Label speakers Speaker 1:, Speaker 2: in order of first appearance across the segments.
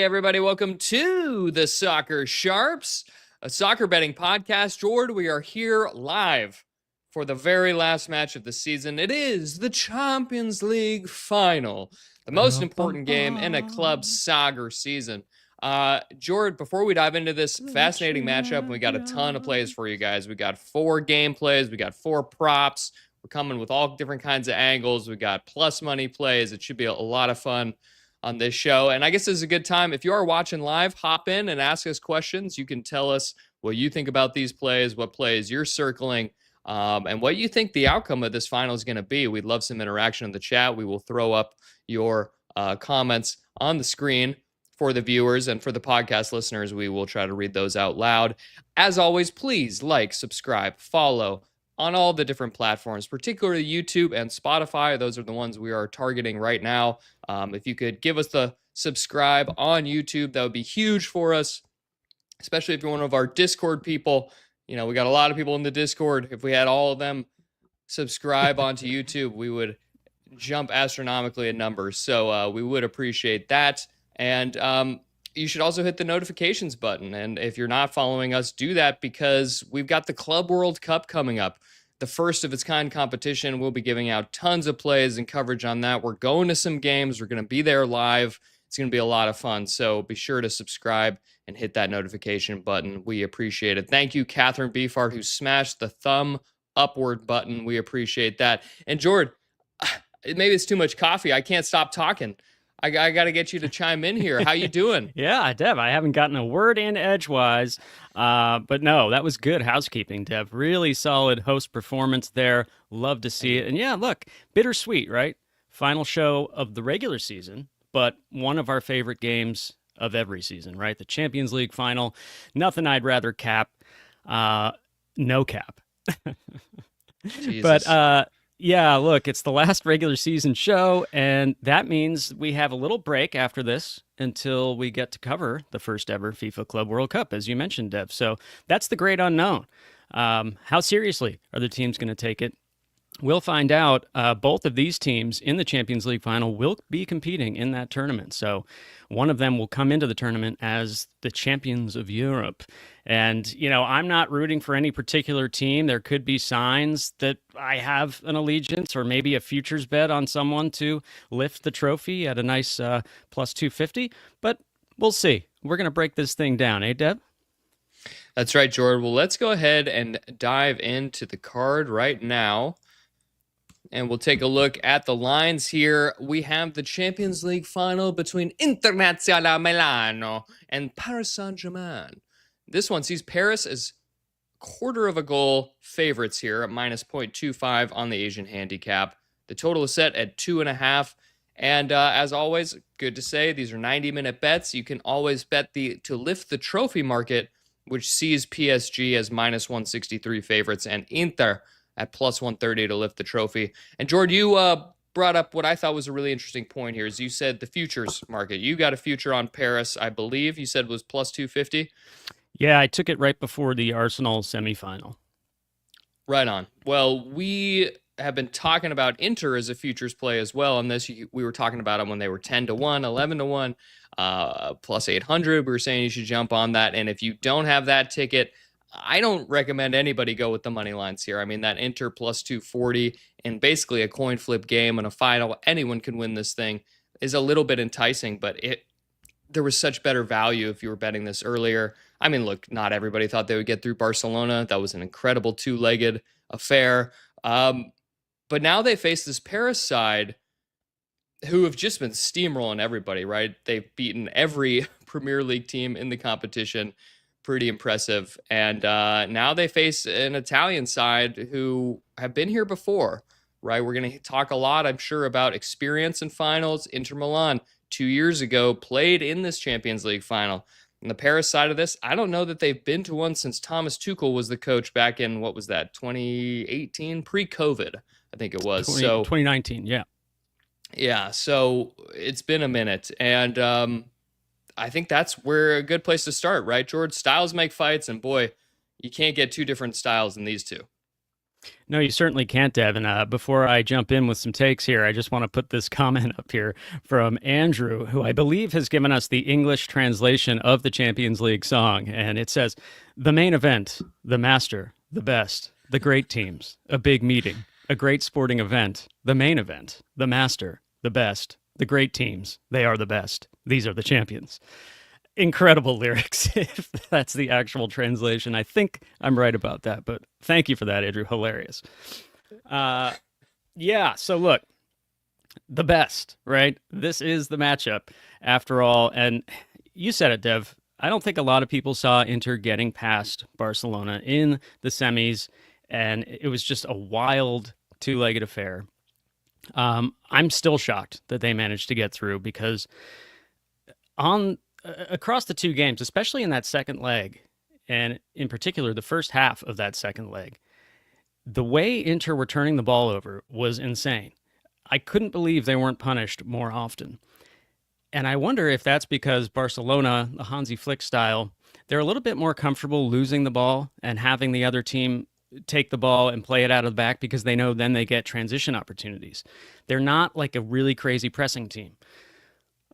Speaker 1: everybody. Welcome to the Soccer Sharps, a soccer betting podcast. Jord, we are here live for the very last match of the season. It is the Champions League Final, the most important game in a club soccer season. Jord, before we dive into this fascinating matchup, we got a ton of plays for you guys. We got 4 gameplays. We got 4 props. We're coming with all different kinds of angles. We got plus money plays. It should be a lot of fun on this show. And I guess this is a good time. If you are watching live, hop in and ask us questions. You can tell us what you think about these plays, what plays you're circling, and what you think the outcome of this final is going to be. We'd love some interaction in the chat. We will throw up your comments on the screen for the viewers, and for the podcast listeners, we will try to read those out loud. As always, please like, subscribe, follow on all the different platforms, particularly YouTube and Spotify. Those are the ones we are targeting right now. If you could give us the subscribe on YouTube, that would be huge for us, especially if you're one of our Discord people. You know, we got a lot of people in the Discord. If we had all of them subscribe onto YouTube, we would jump astronomically in numbers. So we would appreciate that. And you should also hit the notifications button. And if you're not following us, do that, because we've got the Club World Cup coming up, the first of its kind competition. We'll be giving out tons of plays and coverage on that. We're going to some games. We're going to be there live. It's going to be a lot of fun. So be sure to subscribe and hit that notification button. We appreciate it. Thank you, Catherine Beefheart, who smashed the thumb upward button. We appreciate that. And Jord, maybe it's too much coffee. I can't stop talking. I got to get you to chime in here. How you doing?
Speaker 2: Yeah, Dev, I haven't gotten a word in edgewise, but no, that was good housekeeping, Dev. Really solid host performance there. Love to see it. And yeah, look, bittersweet, right? Final show of the regular season, but one of our favorite games of every season, right? The Champions League Final. Nothing I'd rather cap. No cap.
Speaker 1: Jesus.
Speaker 2: But yeah, look, it's the last regular season show, and that means we have a little break after this until we get to cover the first ever FIFA Club World Cup, as you mentioned, Dev. So that's the great unknown. How seriously are the teams going to take it? We'll find out. Both of these teams in the Champions League final will be competing in that tournament. So one of them will come into the tournament as the champions of Europe. And, you know, I'm not rooting for any particular team. There could be signs that I have an allegiance or maybe a futures bet on someone to lift the trophy at a nice plus 250. But we'll see. We're going to break this thing down, eh, Deb?
Speaker 1: That's right, Jord. Well, let's go ahead and dive into the card right now. And we'll take a look at the lines here. We have the Champions League final between Internazionale Milano and Paris Saint-Germain. This one sees Paris as quarter of a goal favorites here at minus 0.25 on the Asian handicap. The total is set at 2.5. And as always, good to say, these are 90-minute bets. You can always bet to lift the trophy market, which sees PSG as minus 163 favorites and Inter at plus 130 to lift the trophy. And Jord, you brought up what I thought was a really interesting point here, is you said the futures market. You got a future on Paris, I believe you said was plus 250.
Speaker 2: Yeah, I took it right before the Arsenal semifinal.
Speaker 1: Right on. Well, we have been talking about Inter as a futures play as well. On this, we were talking about them when they were 10-1, 11-1, plus 800. We were saying you should jump on that. And if you don't have that ticket, I don't recommend anybody go with the money lines here. I mean, that Inter plus 240 in basically a coin flip game and a final, anyone can win this thing, is a little bit enticing, but there was such better value if you were betting this earlier. I mean, look, not everybody thought they would get through Barcelona. That was an incredible 2-legged affair. But now they face this Paris side who have just been steamrolling everybody, right? They've beaten every Premier League team in the competition. Pretty impressive. And now they face an Italian side who have been here before, right? We're going to talk a lot, I'm sure, about experience in finals. Inter Milan 2 years ago played in this Champions League final. And the Paris side of this, I don't know that they've been to one since Thomas Tuchel was the coach back in, what was that, 2018? Pre-COVID, I think it was.
Speaker 2: 2019, yeah.
Speaker 1: Yeah, so it's been a minute. And I think that's where a good place to start, right, George? Styles make fights, and boy, you can't get two different styles in these two.
Speaker 2: No, you certainly can't, Devin. Before I jump in with some takes here, I just want to put this comment up here from Andrew, who I believe has given us the English translation of the Champions League song. And it says, "The main event, the master, the best, the great teams, a big meeting, a great sporting event, the main event, the master, the best, the great teams, they are the best. These are the champions." Incredible lyrics, if that's the actual translation. I think I'm right about that, but thank you for that, Andrew. Hilarious. Uh, yeah, so look, the best, right? This is the matchup after all. And you said it, Dev. I don't think a lot of people saw Inter getting past Barcelona in the semis, and it was just a wild two-legged affair. I'm still shocked that they managed to get through because on across the two games, especially in that second leg, and in particular the first half of that second leg, the way Inter were turning the ball over was insane. I couldn't believe they weren't punished more often. And I wonder if that's because Barcelona, the Hansi Flick style, they're a little bit more comfortable losing the ball and having the other team take the ball and play it out of the back because they know then they get transition opportunities. They're not like a really crazy pressing team.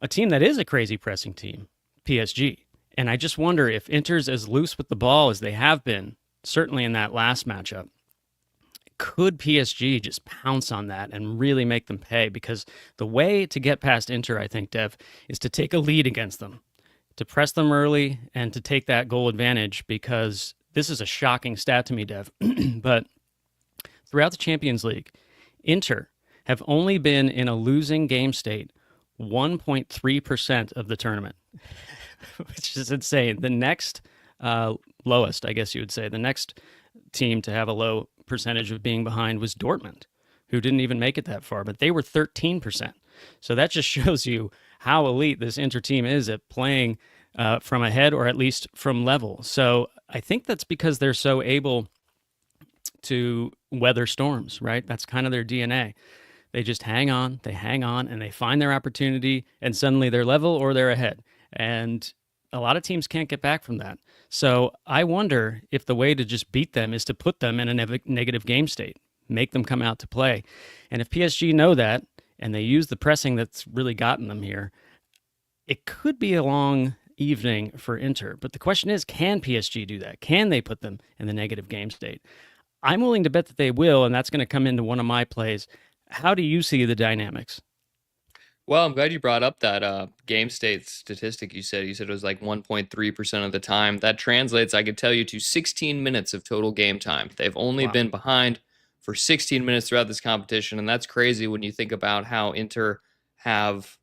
Speaker 2: A team that is a crazy pressing team, PSG. And I just wonder if Inter's as loose with the ball as they have been, certainly in that last matchup, could PSG just pounce on that and really make them pay? Because the way to get past Inter, I think, Dev, is to take a lead against them, to press them early and to take that goal advantage, because this is a shocking stat to me, Dev. But throughout the Champions League, Inter have only been in a losing game state 1.3% of the tournament, which is insane. The next lowest, I guess you would say, the next team to have a low percentage of being behind was Dortmund, who didn't even make it that far, but they were 13%. So that just shows you how elite this Inter team is at playing from ahead, or at least from level. So I think that's because they're so able to weather storms, right? That's kind of their DNA. They just hang on, and they find their opportunity, and suddenly they're level or they're ahead. And a lot of teams can't get back from that. So I wonder if the way to just beat them is to put them in a negative game state, make them come out to play. And if PSG know that, and they use the pressing that's really gotten them here, it could be a long evening for Inter. But the question is, can PSG do that? Can they put them in the negative game state? I'm willing to bet that they will, and that's going to come into one of my plays. How do you see the dynamics?
Speaker 1: Well, I'm glad you brought up that game state statistic you said. You said it was like 1.3% of the time. That translates, I could tell you, to 16 minutes of total game time. They've only
Speaker 2: Wow.
Speaker 1: been behind for 16 minutes throughout this competition, and that's crazy when you think about how Inter have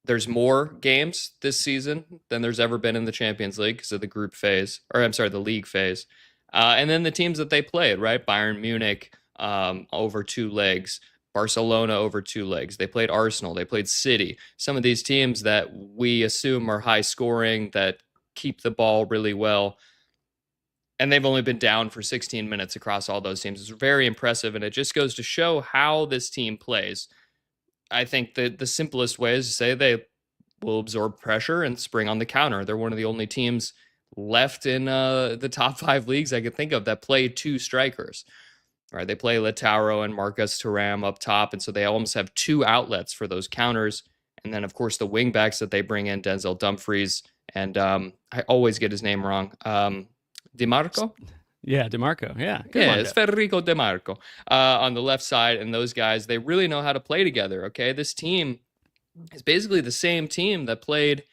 Speaker 1: there's more games this season than there's ever been in the Champions League because of the group phase, or I'm sorry, the league phase. And then the teams that they played, right? Bayern Munich over two legs, Barcelona over two legs. They played Arsenal, they played City. Some of these teams that we assume are high scoring, that keep the ball really well. And they've only been down for 16 minutes across all those teams. It's very impressive. And it just goes to show how this team plays. I think that the simplest way is to say they will absorb pressure and spring on the counter. They're one of the only teams left in the top five leagues I could think of that play two strikers. Right, they play Lautaro and Marcus Thuram up top, and so they almost have two outlets for those counters. And then, of course, the wing backs that they bring in, Denzel Dumfries, and I always get his name wrong. DiMarco?
Speaker 2: Yeah, DeMarco. Yeah, good
Speaker 1: Yeah,
Speaker 2: one,
Speaker 1: it's
Speaker 2: Dev.
Speaker 1: Federico DiMarco on the left side. And those guys, they really know how to play together, okay? This team is basically the same team that played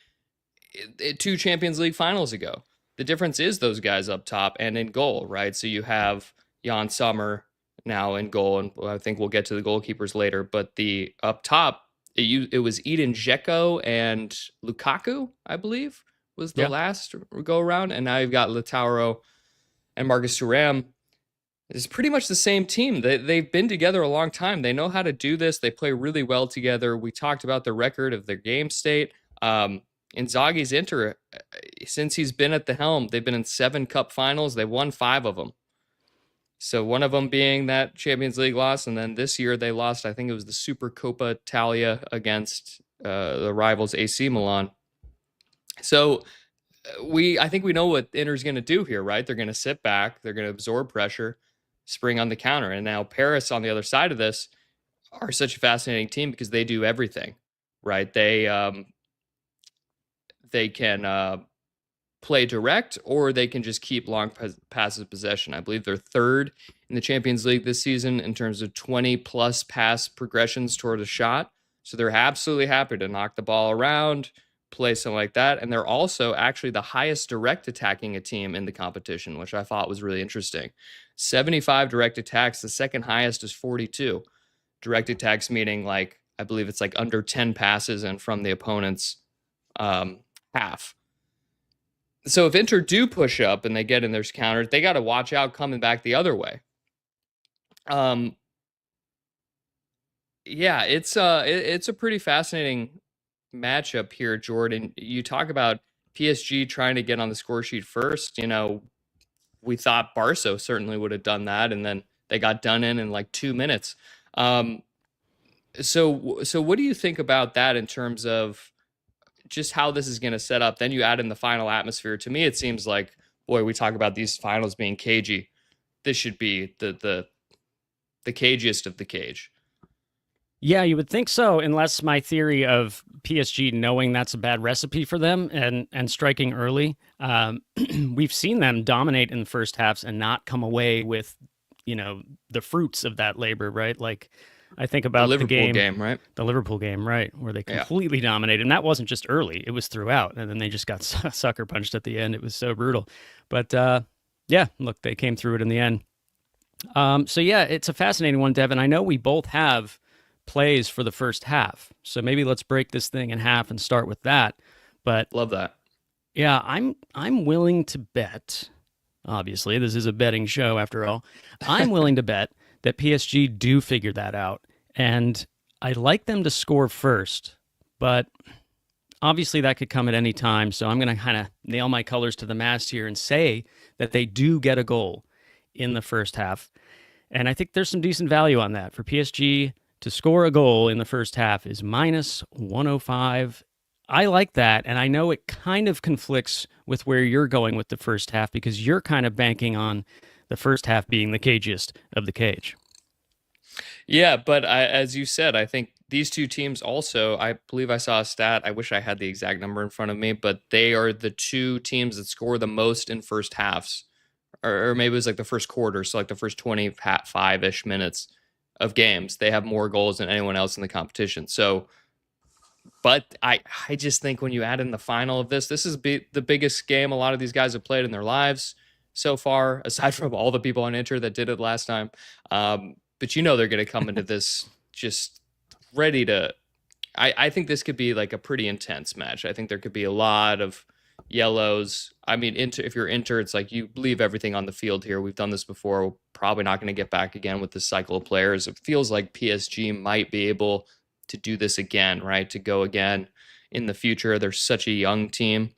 Speaker 1: two Champions League finals ago. The difference is those guys up top and in goal, right? So you have Jan Sommer now in goal, and I think we'll get to the goalkeepers later. But the up top, it was Eden Dzeko and Lukaku, I believe, was the
Speaker 2: Yeah.
Speaker 1: last go around, and now you've got Lautaro and Marcus Thuram. It's pretty much the same team. They've been together a long time. They know how to do this. They play really well together. We talked about the record of their game state. Inzaghi's Inter, since he's been at the helm, they've been in 7 cup finals. They've won 5 of them. So one of them being that Champions League loss, and then this year they lost, I think it was the Supercoppa Italia against the rivals AC Milan. So I think we know what Inter's going to do here, right? They're going to sit back, they're going to absorb pressure. spring on the counter. And now Paris on the other side of this are such a fascinating team because they do everything, right? They can play direct, or they can just keep long passive possession. I believe they're third in the Champions League this season in terms of 20 plus pass progressions toward a shot. So they're absolutely happy to knock the ball around, play something like that. And they're also actually the highest direct attacking a team in the competition, which I thought was really interesting. 75 direct attacks. The second highest is 42. Direct attacks meaning like, I believe it's like under 10 passes and from the opponent's half. So if Inter do push up and they get in their counters, they got to watch out coming back the other way. Yeah, it's a pretty fascinating matchup here, Jordan. You talk about PSG trying to get on the score sheet first. You know, we thought Barca certainly would have done that, and then they got done in like 2 minutes. So what do you think about that in terms of just how this is going to set up? Then you add in the final atmosphere. To me, it seems like, boy, we talk about these finals being cagey. This should be the cagiest of the cage.
Speaker 2: Yeah, you would think so, unless my theory of PSG knowing that's a bad recipe for them and striking early. We've seen them dominate in the first halves and not come away with, the fruits of that labor, right? Like, I think about
Speaker 1: the Liverpool
Speaker 2: game,
Speaker 1: right?
Speaker 2: The Liverpool game, right, where they completely dominated. And that wasn't just early, it was throughout. And then they just got sucker punched at the end. It was so brutal. But look, they came through it in the end. So yeah, it's a fascinating one, Devin. I know we both have plays for the first half. So maybe let's break this thing in half and start with that. But
Speaker 1: love that.
Speaker 2: Yeah, I'm willing to bet, obviously, this is a betting show after all. I'm willing to bet that PSG do figure that out. And I'd like them to score first, but obviously that could come at any time. So I'm going to kind of nail my colors to the mast here and say that they do get a goal in the first half. And I think there's some decent value on that. For PSG to score a goal in the first half is minus 105. I like that, and I know it kind of conflicts with where you're going with the first half because you're kind of banking on the first half being the cagiest of the cage.
Speaker 1: Yeah, but as you said, I think these two teams also, I believe I saw a stat, I wish I had the exact number in front of me, but they are the two teams that score the most in first halves, or maybe it was like the first quarter, so like the first 25-ish minutes of games. They have more goals than anyone else in the competition. So, but I just think when you add in the final of this is the biggest game a lot of these guys have played in their lives so far, aside from all the people on Inter that did it last time. But they're going to come into this just ready to... I think this could be like a pretty intense match. I think there could be a lot of yellows. I mean, if you're Inter, it's like you leave everything on the field here. We've done this before. We're probably not going to get back again with this cycle of players. It feels like PSG might be able to do this again, right? To go again in the future. They're such a young team.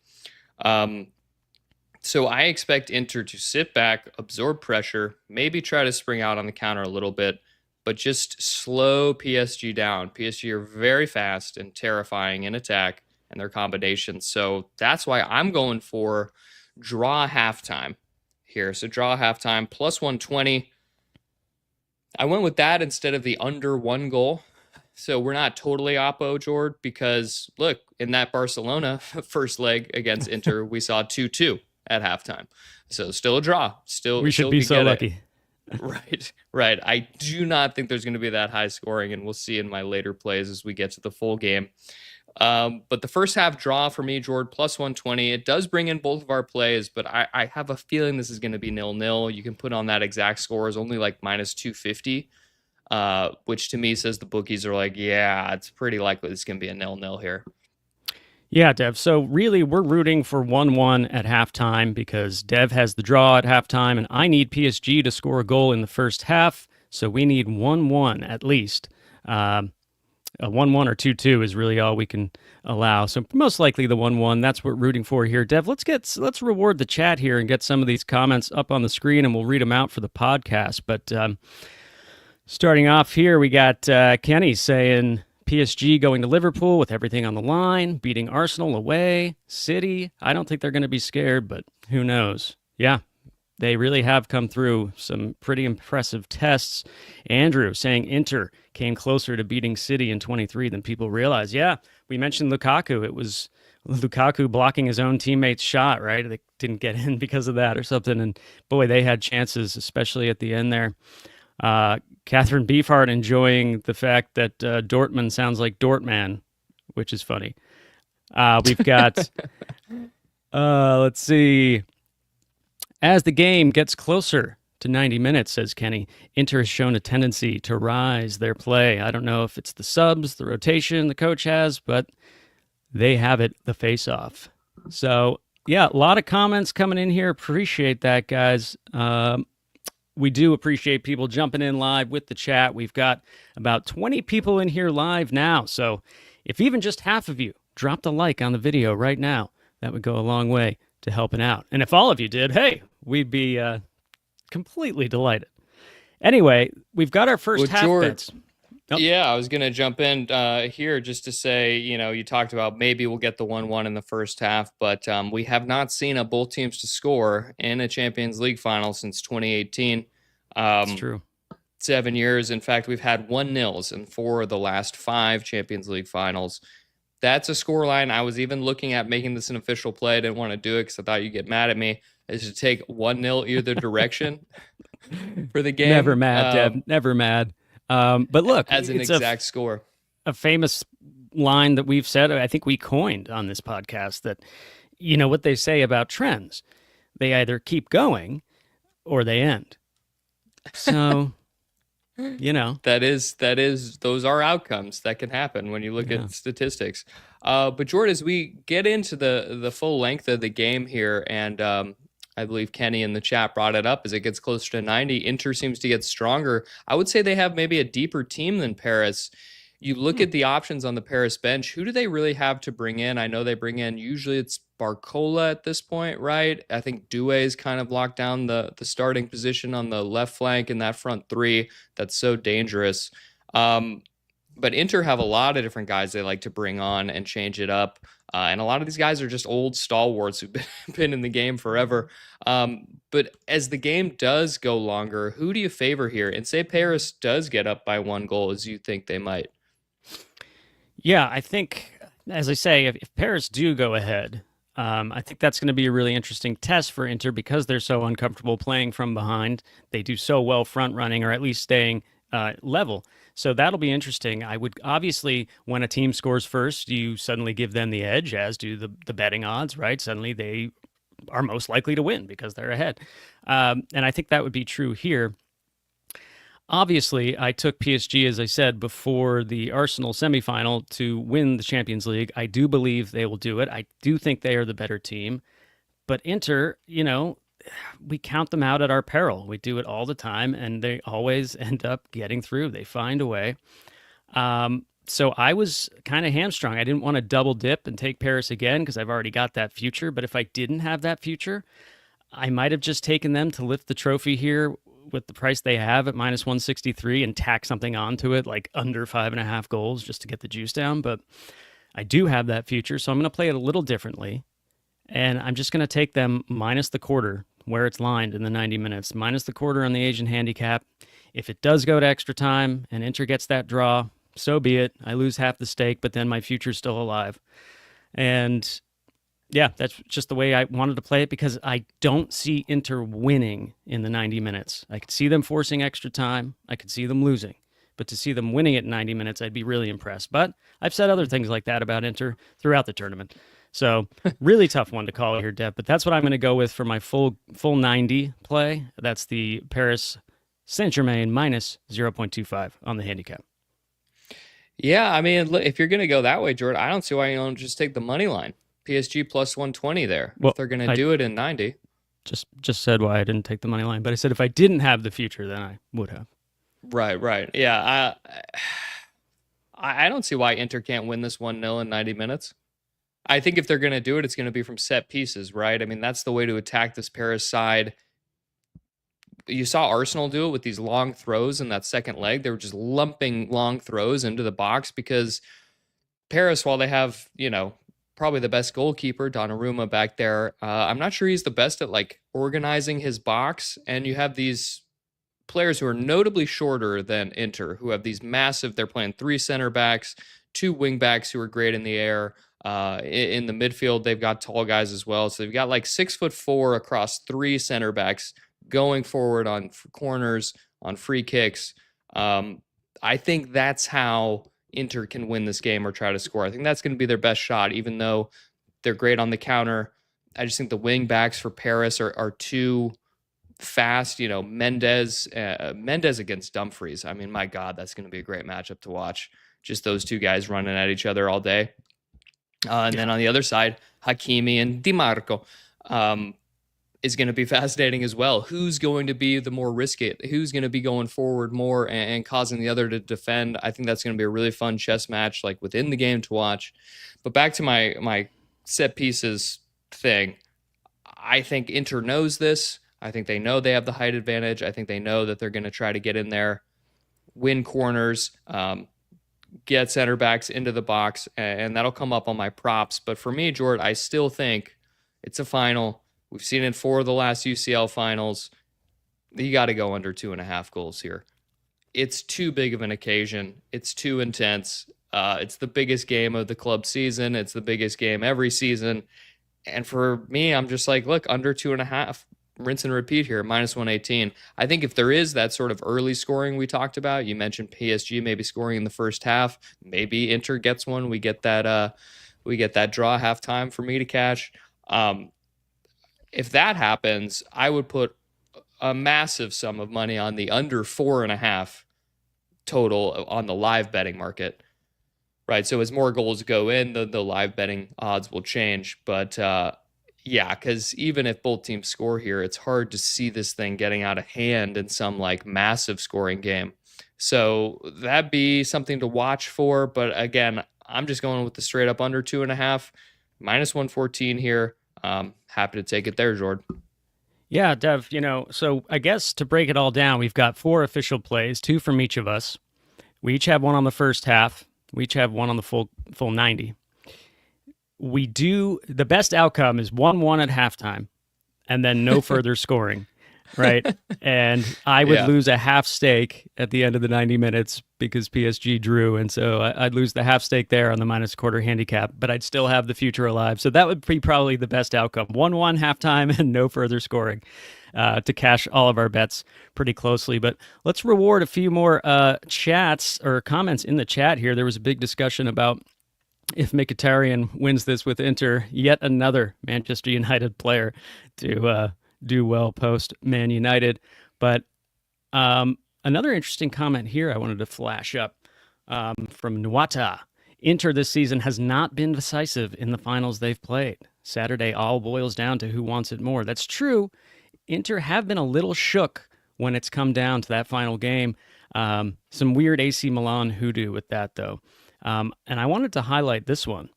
Speaker 1: So I expect Inter to sit back, absorb pressure, maybe try to spring out on the counter a little bit, but just slow PSG down. PSG are very fast and terrifying in attack and their combinations. So that's why I'm going for draw halftime here. So draw halftime plus 120. I went with that instead of the under 1 goal. So we're not totally oppo, Jord, because look, in that Barcelona first leg against Inter, we saw 2-2 at halftime. So still a draw.
Speaker 2: We should be so lucky.
Speaker 1: Right. I do not think there's going to be that high scoring, and we'll see in my later plays as we get to the full game. But the first half draw for me, Jord, plus 120. It does bring in both of our plays, but I have a feeling this is going to be 0-0. You can put on that exact score is only like minus 250. Which to me says the bookies are like, yeah, it's pretty likely it's going to be a 0-0 here.
Speaker 2: Yeah, Dev. So really, we're rooting for 1-1 at halftime because Dev has the draw at halftime, and I need PSG to score a goal in the first half. So we need 1-1 at least. A 1-1 or 2-2 is really all we can allow. So most likely the 1-1. That's what we're rooting for here. Dev, let's reward the chat here and get some of these comments up on the screen, and we'll read them out for the podcast. But starting off here, we got Kenny saying PSG going to Liverpool with everything on the line, beating Arsenal away, City. I don't think they're going to be scared, but who knows? Yeah, They really have come through some pretty impressive tests. Andrew saying Inter came closer to beating City in 23 than people realize. Yeah, we mentioned Lukaku. It was Lukaku blocking his own teammate's shot, right? They didn't get in because of that or something. And boy, they had chances, especially at the end there. Catherine Beefheart enjoying the fact that Dortmund sounds like Dortman, which is funny. We've got, let's see. As the game gets closer to 90 minutes, says Kenny, Inter has shown a tendency to rise their play. I don't know if it's the subs, the rotation the coach has, but they have it, the face-off. So, yeah, a lot of comments coming in here. Appreciate that, guys. We do appreciate people jumping in live with the chat. We've got about 20 people in here live now. So if even just half of you dropped a like on the video right now, that would go a long way to helping out. And if all of you did, hey, we'd be completely delighted. Anyway, we've got our first half bets.
Speaker 1: Oh. Yeah, I was going to jump in here just to say, you talked about maybe we'll get the 1-1 in the first half, but we have not seen both teams to score in a Champions League final since 2018.
Speaker 2: That's true.
Speaker 1: 7 years. In fact, we've had 1-0s in 4 of the last 5 Champions League finals. That's a scoreline. I was even looking at making this an official play. I didn't want to do it because I thought you'd get mad at me. Is to take 1-0 either direction for the game.
Speaker 2: Never mad, Deb. Never mad. But look,
Speaker 1: as an exact score.
Speaker 2: A famous line that we've said, I think we coined on this podcast, that what they say about trends. They either keep going or they end. So... that is those are outcomes that can happen when you look at statistics. But Jordan, as we get into the full length of the game here, and I believe Kenny in the chat brought it up, as it gets closer to 90, Inter seems to get stronger. I would say they have maybe a deeper team than Paris. You look at the options on the Paris bench, who do they really have to bring in? I know they bring in, usually it's Barcola at this point, right? I think Doué's kind of locked down the starting position on the left flank in that front three. That's so dangerous. But Inter have a lot of different guys they like to bring on and change it up. And a lot of these guys are just old stalwarts who've been in the game forever. But as the game does go longer, who do you favor here? And say Paris does get up by 1 goal, as you think they might. Yeah, I think, as I say, if Paris do go ahead, I think that's going to be a really interesting test for Inter because they're so uncomfortable playing from behind. They do so well front running, or at least staying level. So that'll be interesting. I would obviously, when a team scores first, you suddenly give them the edge, as do the betting odds, right? Suddenly they are most likely to win because they're ahead. And I think that would be true here. Obviously, I took PSG, as I said, before the Arsenal semifinal to win the Champions League. I do believe they will do it. I do think they are the better team. But Inter, we count them out at our peril. We do it all the time, and they always end up getting through. They find a way. So I was kind of hamstrung. I didn't want to double dip and take Paris again because I've already got that future. But if I didn't have that future, I might have just taken them to lift the trophy here with the price they have at minus 163 and tack something onto it, like under 5.5 goals, just to get the juice down. But I do have that future, so I'm going to play it a little differently. And I'm just going to take them minus the quarter where it's lined in the 90 minutes, minus the quarter on the Asian handicap. If it does go to extra time and Inter gets that draw, so be it. I lose half the stake, but then my future's still alive. And yeah, that's just the way I wanted to play it because I don't see Inter winning in the 90 minutes. I could see them forcing extra time. I could see them losing. But to see them winning at 90 minutes, I'd be really impressed. But I've said other things like that about Inter throughout the tournament. So really tough one to call here, Deb. But that's what I'm going to go with for my full 90 play. That's the Paris Saint-Germain minus 0.25 on the handicap.
Speaker 1: Yeah, I mean, if you're going to go that way, Jordan, I don't see why you don't just take the money line. PSG plus 120 there. Well, if they're going to do it in 90.
Speaker 2: Just said why I didn't take the money line, but I said if I didn't have the future, then I would have.
Speaker 1: Right. Yeah, I don't see why Inter can't win this 1-0 in 90 minutes. I think if they're going to do it, it's going to be from set pieces, right? I mean, that's the way to attack this Paris side. You saw Arsenal do it with these long throws in that second leg. They were just lumping long throws into the box because Paris, while they have, probably the best goalkeeper, Donnarumma, back there. I'm not sure he's the best at like organizing his box. And you have these players who are notably shorter than Inter, who have these massive, they're playing three center backs, two wing backs who are great in the air. In the midfield, they've got tall guys as well. So they've got like 6'4" across three center backs going forward on corners, on free kicks. I think that's how Inter can win this game or try to score. I think that's going to be their best shot, even though they're great on the counter. I just think the wing backs for Paris are too fast. Mendes against Dumfries. I mean, my God, that's going to be a great matchup to watch. Just those two guys running at each other all day. And then on the other side, Hakimi and Di Marco is going to be fascinating as well. Who's going to be the more risky? Who's going to be going forward more and causing the other to defend? I think that's going to be a really fun chess match, like within the game to watch. But back to my set pieces thing. I think Inter knows this. I think they know they have the height advantage. I think they know that they're going to try to get in there, win corners, get center backs into the box, and that'll come up on my props. But for me, Jordan, I still think it's a final. We've seen it in 4 of the last UCL finals. You got to go under 2.5 goals here. It's too big of an occasion. It's too intense. It's the biggest game of the club season. It's the biggest game every season. And for me, I'm just like, look, under 2.5. Rinse and repeat here, -118. I think if there is that sort of early scoring we talked about, you mentioned PSG maybe scoring in the first half, maybe Inter gets one. We get that draw halftime for me to cash. If that happens, I would put a massive sum of money on the under 4.5 total on the live betting market. Right. So as more goals go in, the live betting odds will change. But yeah, because even if both teams score here, it's hard to see this thing getting out of hand in some like massive scoring game. So that'd be something to watch for. But again, I'm just going with the straight up under 2.5, -114 here. Happy to take it there, Jordan.
Speaker 2: Yeah, Dev, so I guess to break it all down, we've got 4 official plays, 2 from each of us. We each have one on the first half. We each have one on the full 90. The best outcome is 1-1 at halftime and then no further scoring, right? And I would lose a half stake at the end of the 90 minutes because PSG drew. And so I'd lose the half stake there on the -1/4 handicap, but I'd still have the future alive. So that would be probably the best outcome. 1-1 halftime and no further scoring to cash all of our bets pretty closely. But let's reward a few more chats or comments in the chat here. There was a big discussion about if Mkhitaryan wins this with Inter, yet another Manchester United player to do well post Man United. But another interesting comment here I wanted to flash up from Nwata. Inter this season has not been decisive in the finals they've played. Saturday all boils down to who wants it more. That's true. Inter have been a little shook when it's come down to that final game. Some weird AC Milan hoodoo with that, though. And I wanted to highlight this one.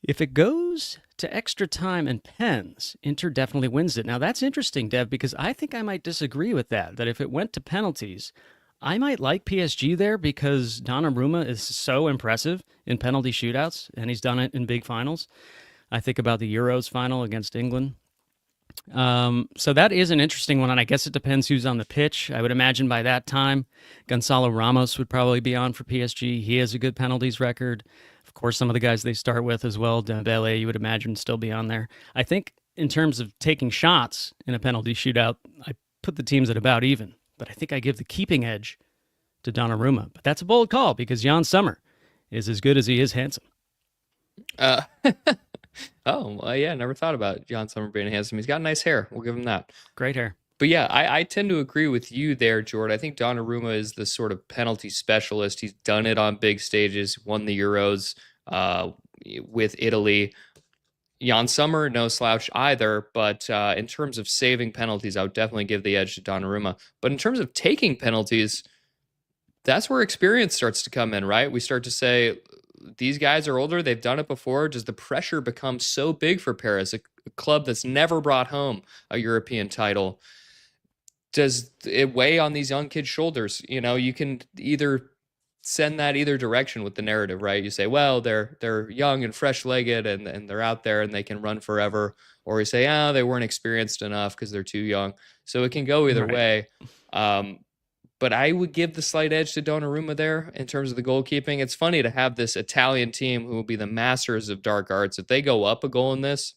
Speaker 2: If it goes to extra time and pens, Inter definitely wins it. Now, that's interesting, Dev, because I think I might disagree with that if it went to penalties, I might like PSG there because Donnarumma is so impressive in penalty shootouts, and he's done it in big finals. I think about the Euros final against England. So that is an interesting one, and I guess it depends who's on the pitch. I would imagine by that time, Gonzalo Ramos would probably be on for PSG. He has a good penalties record. Of course, some of the guys they start with as well, Dembele, you would imagine still be on there. I think in terms of taking shots in a penalty shootout, I put the teams at about even, but I think I give the keeping edge to Donnarumma. But that's a bold call because Jan Sommer is as good as he is handsome.
Speaker 1: Oh, well, yeah, never thought about Jan Sommer being handsome. He's got nice hair. We'll give him that.
Speaker 2: Great hair.
Speaker 1: But yeah, I tend to agree with you there, Jordan. I think Donnarumma is the sort of penalty specialist. He's done it on big stages, won the Euros with Italy. Jan Sommer, no slouch either, but in terms of saving penalties, I would definitely give the edge to Donnarumma. But in terms of taking penalties, that's where experience starts to come in, right? We start to say, these guys are older. They've done it before. Does the pressure become so big for Paris, a club that's never brought home a European title? Does it weigh on these young kids' shoulders? You can either send that either direction with the narrative, right? You say, well, they're young and fresh-legged and they're out there and they can run forever. Or you say, oh, they weren't experienced enough because they're too young. So it can go either
Speaker 2: Right.
Speaker 1: way. But I would give the slight edge to Donnarumma there in terms of the goalkeeping. It's funny to have this Italian team who will be the masters of dark arts. If they go up a goal in this,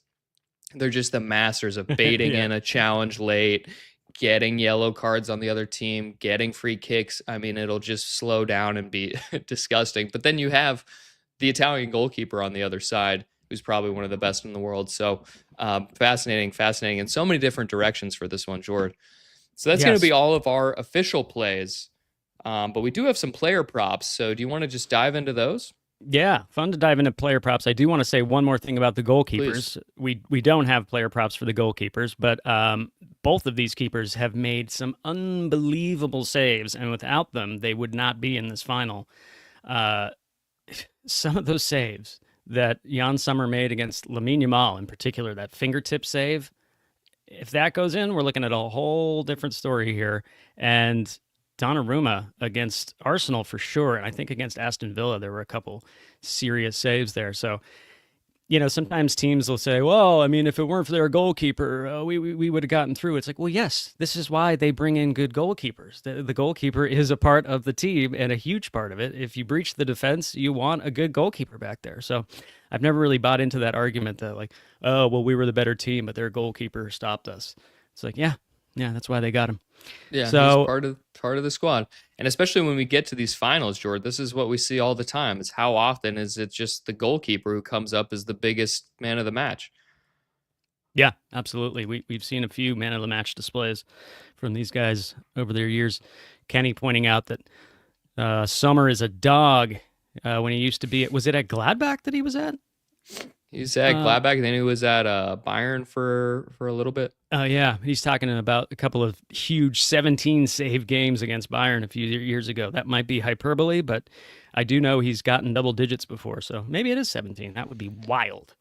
Speaker 1: they're just the masters of baiting
Speaker 2: Yeah.
Speaker 1: in a challenge late, getting yellow cards on the other team, getting free kicks. I mean, it'll just slow down and be disgusting. But then you have the Italian goalkeeper on the other side, who's probably one of the best in the world. So fascinating, fascinating, in so many different directions for this one, Jord. So that's going to be
Speaker 2: Yes.
Speaker 1: all of our official plays. But we do have some player props. So do you want to just dive into those?
Speaker 2: Yeah, fun to dive into player props. I do want to say one more thing about the
Speaker 1: Please.
Speaker 2: goalkeepers. We don't have player props for the goalkeepers, but both of these keepers have made some unbelievable saves, and without them, they would not be in this final. Uh, some of those saves that Jan Sommer made against Lamine Yamal, in particular, that fingertip save, if that goes in, we're looking at a whole different story here. And Donnarumma against Arsenal for sure. And I think against Aston Villa, there were a couple serious saves there. So, sometimes teams will say, well, I mean, if it weren't for their goalkeeper, we would have gotten through. It's like, well, yes, this is why they bring in good goalkeepers. The goalkeeper is a part of the team and a huge part of it. If you breach the defense, you want a good goalkeeper back there. So I've never really bought into that argument that, like, oh, well, we were the better team, but their goalkeeper stopped us. It's like, yeah, that's why they got him.
Speaker 1: Yeah, he's
Speaker 2: So
Speaker 1: part of the squad. And especially when we get to these finals, Jordan, this is what we see all the time. Is how often is it just the goalkeeper who comes up as the biggest man of the match?
Speaker 2: yeah, absolutely. We've seen a few man of the match displays from these guys over their years. Kenny pointing out that Sommer is a dog when he used to be was it at Gladbach that he was at?
Speaker 1: He's at
Speaker 2: Uh,
Speaker 1: Gladbach, and then he was at Bayern for a little bit.
Speaker 2: oh yeah, he's talking about a couple of huge 17 save games against Bayern a few years ago. That might be hyperbole, but I do know he's gotten double digits before, so maybe it is 17. That would be wild.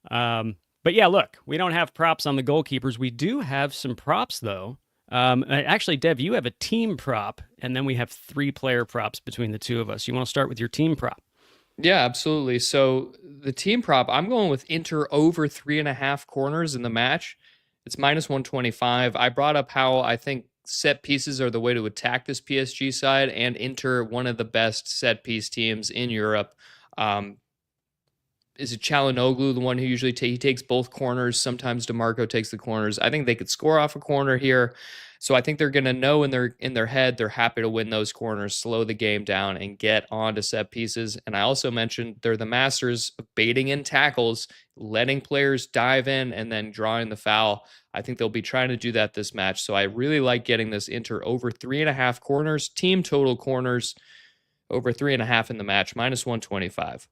Speaker 2: But yeah, look, we don't have props on the goalkeepers. We do have some props though. Actually, Dev, you have a team prop, and then we have 3 player props between the two of us. You want to start with your team prop?
Speaker 1: Yeah, absolutely. So the team prop, I'm going with Inter over 3.5 corners in the match. It's minus 125. I brought up how I think set pieces are the way to attack this PSG side, and Inter, one of the best set piece teams in Europe. Um, is it Chalanoglu, the one who usually he takes both corners? Sometimes DeMarco takes the corners. I think they could score off a corner here. So I think they're going to know in their head they're happy to win those corners, slow the game down, and get on to set pieces. And I also mentioned they're the masters of baiting in tackles, letting players dive in, and then drawing the foul. I think they'll be trying to do that this match. So I really like getting this Inter over 3.5 corners, team total corners over 3.5 in the match, minus 125.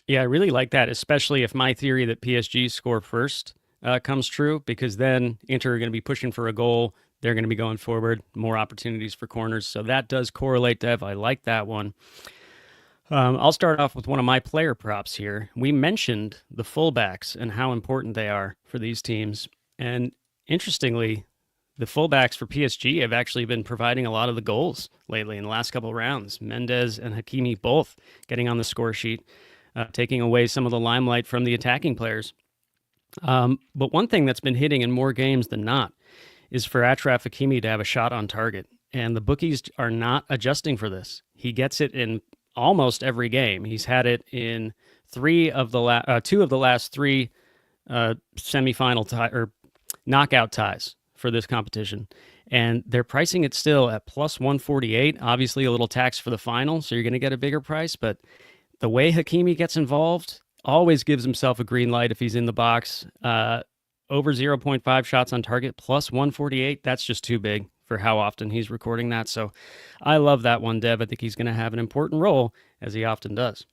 Speaker 2: Yeah, I really like that, especially if my theory that PSG score first comes true, because then Inter are going to be pushing for a goal. They're going to be going forward, more opportunities for corners. So that does correlate, Dev. I like that one. I'll start off with one of my player props here. We mentioned the fullbacks and how important they are for these teams. And interestingly, the fullbacks for PSG have actually been providing a lot of the goals lately in the last couple of rounds. Mendes and Hakimi both getting on the score sheet, taking away some of the limelight from the attacking players. But one thing that's been hitting in more games than not is for Achraf Hakimi to have a shot on target. And the bookies are not adjusting for this. He gets it in almost every game. He's had it in two of the last 3 semifinal or knockout ties for this competition. And they're pricing it still at plus 148. Obviously, a little tax for the final, so you're going to get a bigger price. But the way Hakimi gets involved always gives himself a green light if he's in the box. Over 0.5 shots on target, plus 148. That's just too big for how often he's recording that. So I love that one, Dev. I think he's going to have an important role, as he often does.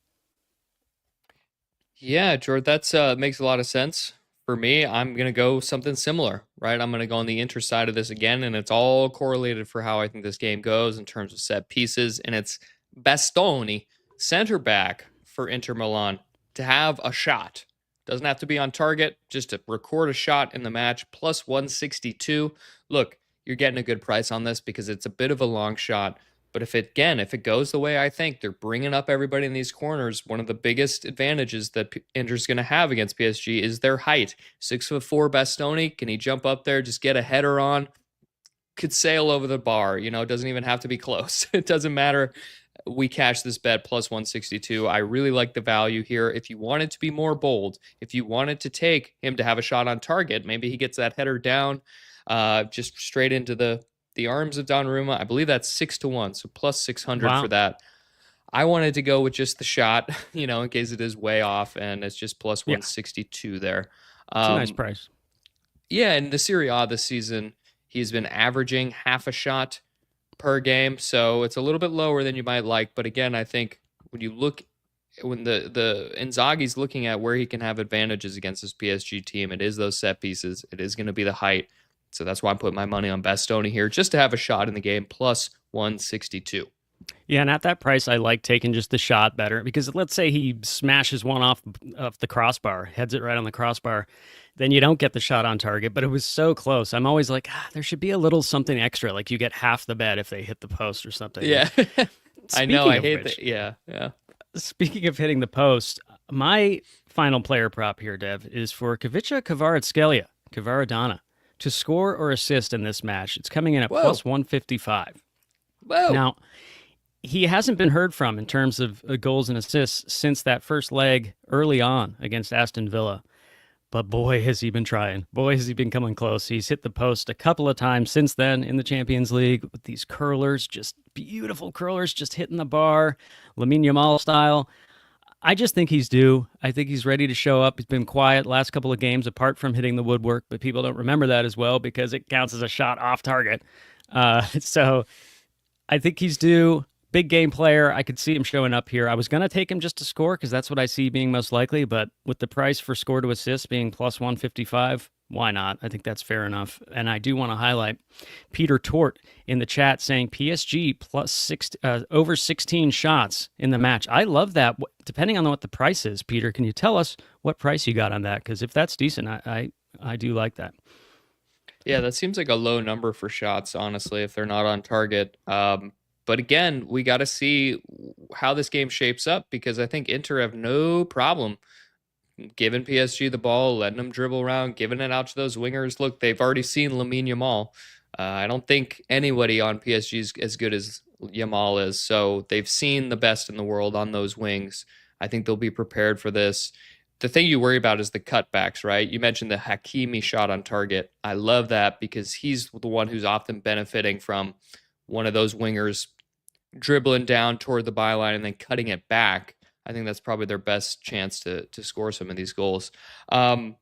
Speaker 1: Yeah, George, that's makes a lot of sense. For me, I'm gonna go something similar, right? I'm gonna go on the Inter side of this again, and it's all correlated for how I think this game goes in terms of set pieces. And it's Bastoni, center back for Inter Milan, to have a shot. Doesn't have to be on target, just to record a shot in the match, plus 162. Look, you're getting a good price on this because it's a bit of a long shot, But if it goes the way I think, they're bringing up everybody in these corners. One of the biggest advantages that Inter's going to have against PSG is their height. 6'4" Bastoni, can he jump up there, just get a header on? Could sail over the bar. It doesn't even have to be close. It doesn't matter. We cash this bet plus 162. I really like the value here. If you wanted to be more bold, if you wanted to take him to have a shot on target, maybe he gets that header down just straight into the arms of Donnarumma. I believe that's 6-1, so plus 600 for that. I wanted to go with just the shot, in case it is way off, and it's just plus 162 there.
Speaker 2: It's a nice price.
Speaker 1: Yeah, in the Serie A this season, he's been averaging half a shot per game, so it's a little bit lower than you might like. But again, I think when the Inzaghi's looking at where he can have advantages against this PSG team, it is those set pieces. It is going to be the height. So that's why I'm putting my money on Bastoni here, just to have a shot in the game, plus 162.
Speaker 2: Yeah, and at that price, I like taking just the shot better, because let's say he smashes one off the crossbar, heads it right on the crossbar, then you don't get the shot on target, but it was so close. I'm always like, there should be a little something extra, like you get half the bet if they hit the post or something.
Speaker 1: Yeah, I know, I hate that. Yeah.
Speaker 2: Speaking of hitting the post, my final player prop here, Dev, is for Kavica Kvaradskhelia to score or assist in this match. It's coming in at plus 155.
Speaker 1: Whoa.
Speaker 2: Now, he hasn't been heard from in terms of goals and assists since that first leg early on against Aston Villa. But boy, has he been trying. Boy, has he been coming close. He's hit the post a couple of times since then in the Champions League with these curlers, just beautiful curlers, just hitting the bar, Lamine Yamal style. I just think he's due. I think he's ready to show up. He's been quiet last couple of games apart from hitting the woodwork, but people don't remember that as well because it counts as a shot off target. So I think he's due. Big game player. I could see him showing up here. I was going to take him just to score because that's what I see being most likely, but with the price for score to assist being plus 155, why not? I think that's fair enough. And I do want to highlight Peter Tort in the chat saying PSG plus over 16 shots in the match. I love that. Depending on what the price is, Peter, can you tell us what price you got on that? Because if that's decent, I do like that.
Speaker 1: Yeah, that seems like a low number for shots, honestly, if they're not on target. But again, we got to see how this game shapes up because I think Inter have no problem giving PSG the ball, letting them dribble around, giving it out to those wingers. Look, they've already seen Lamine Yamal. I don't think anybody on PSG is as good as Yamal is. So they've seen the best in the world on those wings. I think they'll be prepared for this. The thing you worry about is the cutbacks, right? You mentioned the Hakimi shot on target. I love that because he's the one who's often benefiting from one of those wingers dribbling down toward the byline and then cutting it back. I think that's probably their best chance to score some of these goals. And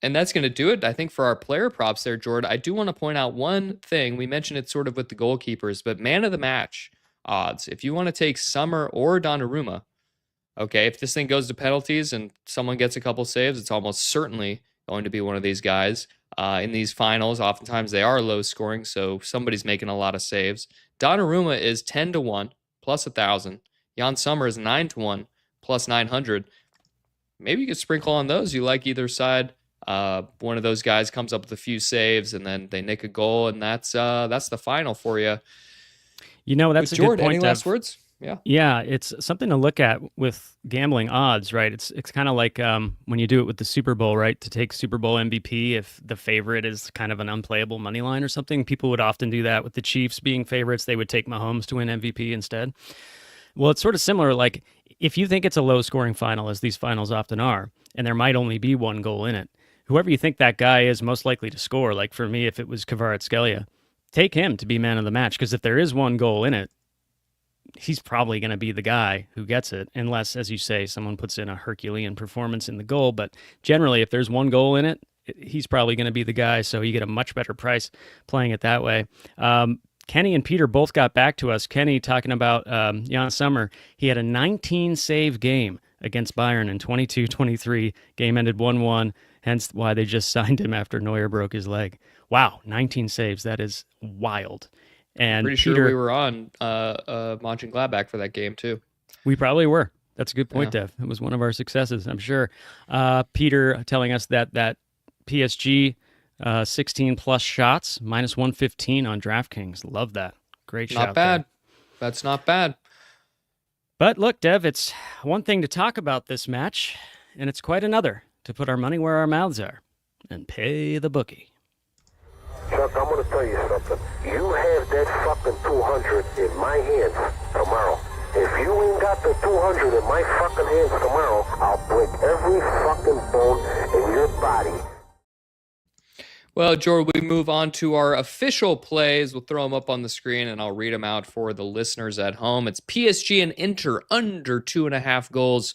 Speaker 1: that's going to do it, I think, for our player props there, Jordan. I do want to point out one thing. We mentioned it sort of with the goalkeepers, but man of the match odds. If you want to take Summer or Donnarumma, okay, if this thing goes to penalties and someone gets a couple saves, it's almost certainly going to be one of these guys. In these finals, oftentimes they are low scoring, so somebody's making a lot of saves. Donnarumma is 10-1, plus 1,000. Jan Sommer is 9-1, plus 900. Maybe you could sprinkle on those. You like either side. One of those guys comes up with a few saves, and then they nick a goal, and that's the final for you.
Speaker 2: That's a good point.
Speaker 1: Any last words?
Speaker 2: Yeah, it's something to look at with gambling odds, right? It's kind of like when you do it with the Super Bowl, right? To take Super Bowl MVP, if the favorite is kind of an unplayable money line or something, people would often do that with the Chiefs being favorites. They would take Mahomes to win MVP instead. Well, it's sort of similar. Like if you think it's a low-scoring final, as these finals often are, and there might only be one goal in it, whoever you think that guy is most likely to score, like for me, if it was Kvaratskhelia, take him to be man of the match, because if there is one goal in it, he's probably going to be the guy who gets it, unless, as you say, someone puts in a Herculean performance in the goal. But generally, if there's one goal in it, he's probably going to be the guy, so you get a much better price playing it that way. Kenny and Peter both got back to us. Kenny talking about Jan Sommer. He had a 19-save game against Bayern in 22-23. Game ended 1-1, hence why they just signed him after Neuer broke his leg. Wow, 19 saves. That is wild. And
Speaker 1: pretty
Speaker 2: Peter,
Speaker 1: sure we were on Mönchengladbach for that game too.
Speaker 2: We probably were. That's a good point, Dev. It was one of our successes, I'm sure. Peter telling us that PSG 16 plus shots, minus 115 on DraftKings. Love that. Great shot.
Speaker 1: Not bad. That's not bad.
Speaker 2: But look, Dev, it's one thing to talk about this match, and it's quite another to put our money where our mouths are and pay the bookie.
Speaker 3: Chuck, I'm going to tell you something. You have that fucking 200 in my hands tomorrow. If you ain't got the 200 in my fucking hands tomorrow, I'll break every fucking bone in your body.
Speaker 1: Well, George, we move on to our official plays. We'll throw them up on the screen, and I'll read them out for the listeners at home. It's PSG and Inter under 2.5 goals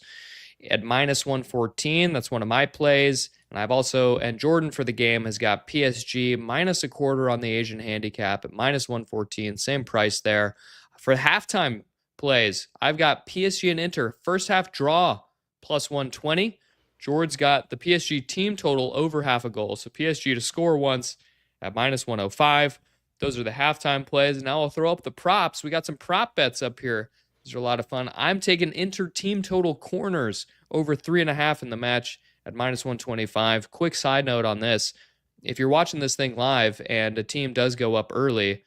Speaker 1: at -114. That's one of my plays. And I've also, and Jordan for the game has got PSG -0.25 on the Asian handicap at -114. Same price there. For halftime plays, I've got PSG and Inter first half draw +120. George's got the PSG team total over half a goal. So PSG to score once at -105. Those are the halftime plays. Now I'll throw up the props. We got some prop bets up here. These are a lot of fun. I'm taking Inter team total corners over 3.5 in the match at -125. Quick side note on this. If you're watching this thing live and a team does go up early,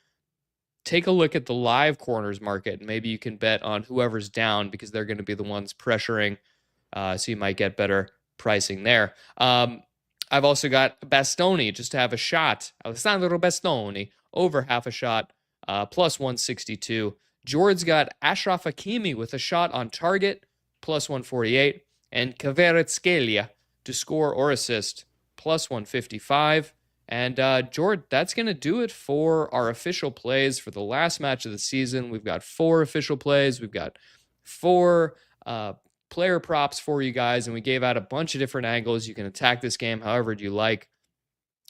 Speaker 1: take a look at the live corners market. Maybe you can bet on whoever's down because they're going to be the ones pressuring. So you might get better pricing there. I've also got Bastoni just to have a shot. Alessandro Bastoni over half a shot, +162. George's got Ashraf Hakimi with a shot on target, +148. And Kvaratskhelia to score or assist, +155. And George, that's going to do it for our official plays for the last match of the season. We've got 4 official plays. We've got 4 player props for you guys, and we gave out a bunch of different angles. You can attack this game however you like.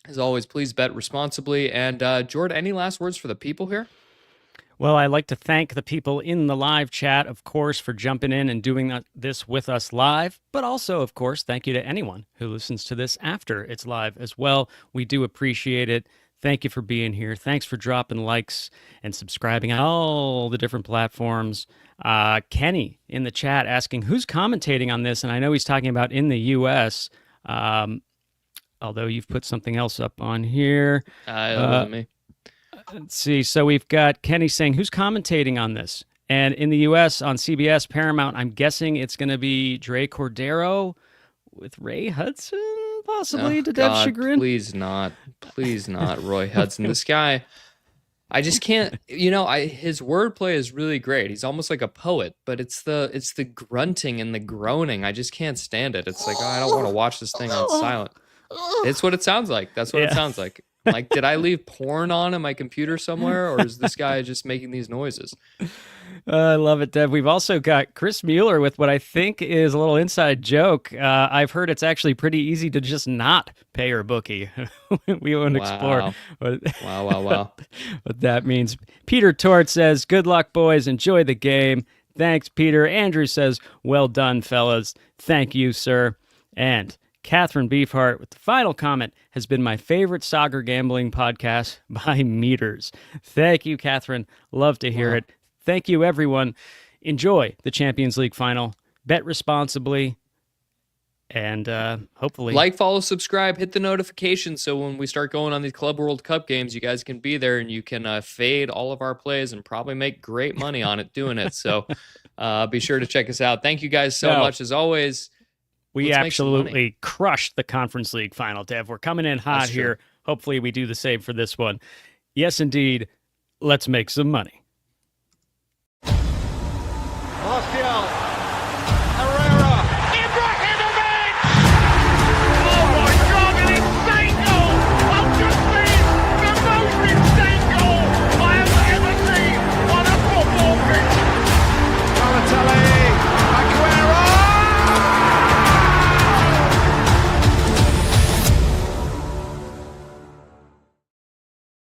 Speaker 1: As always, please bet responsibly. And Jordan, any last words for the people here?
Speaker 2: Well, I'd like to thank the people in the live chat, of course, for jumping in and doing this with us live. But also, of course, thank you to anyone who listens to this after it's live as well. We do appreciate it. Thank you for being here. Thanks for dropping likes and subscribing on all the different platforms. Kenny in the chat asking who's commentating on this, and I know he's talking about in the U.S., although you've put something else up on here.
Speaker 1: It wasn't me.
Speaker 2: Let's see. So we've got Kenny saying, who's commentating on this? And in the U.S. on CBS Paramount, I'm guessing it's going to be Dre Cordero with Ray Hudson, possibly, to Dev's chagrin.
Speaker 1: Please not. Please not, Roy Hudson. This guy, I just can't, his wordplay is really great. He's almost like a poet, but it's the grunting and the groaning. I just can't stand it. It's like, I don't want to watch this thing on silent. It's what it sounds like. That's what it sounds like. Like, did I leave porn on my computer somewhere, or is this guy just making these noises?
Speaker 2: I love it, Dev. We've also got Chris Mueller with what I think is a little inside joke. I've heard it's actually pretty easy to just not pay your bookie. We won't explore
Speaker 1: Wow.
Speaker 2: what that means. Peter Tort says, good luck, boys. Enjoy the game. Thanks, Peter. Andrew says, well done, fellas. Thank you, sir. And Catherine Beefheart with the final comment, has been my favorite soccer gambling podcast by meters. Thank you, Catherine. Love to hear it. Thank you, everyone. Enjoy the Champions League final. Bet responsibly. And hopefully...
Speaker 1: Like, follow, subscribe, hit the notifications so when we start going on these Club World Cup games, you guys can be there and you can fade all of our plays and probably make great money on it doing it. So be sure to check us out. Thank you guys so much, as always.
Speaker 2: We absolutely crushed the Conference League final, Dev. We're coming in hot here. Hopefully we do the same for this one. Yes, indeed. Let's make some money.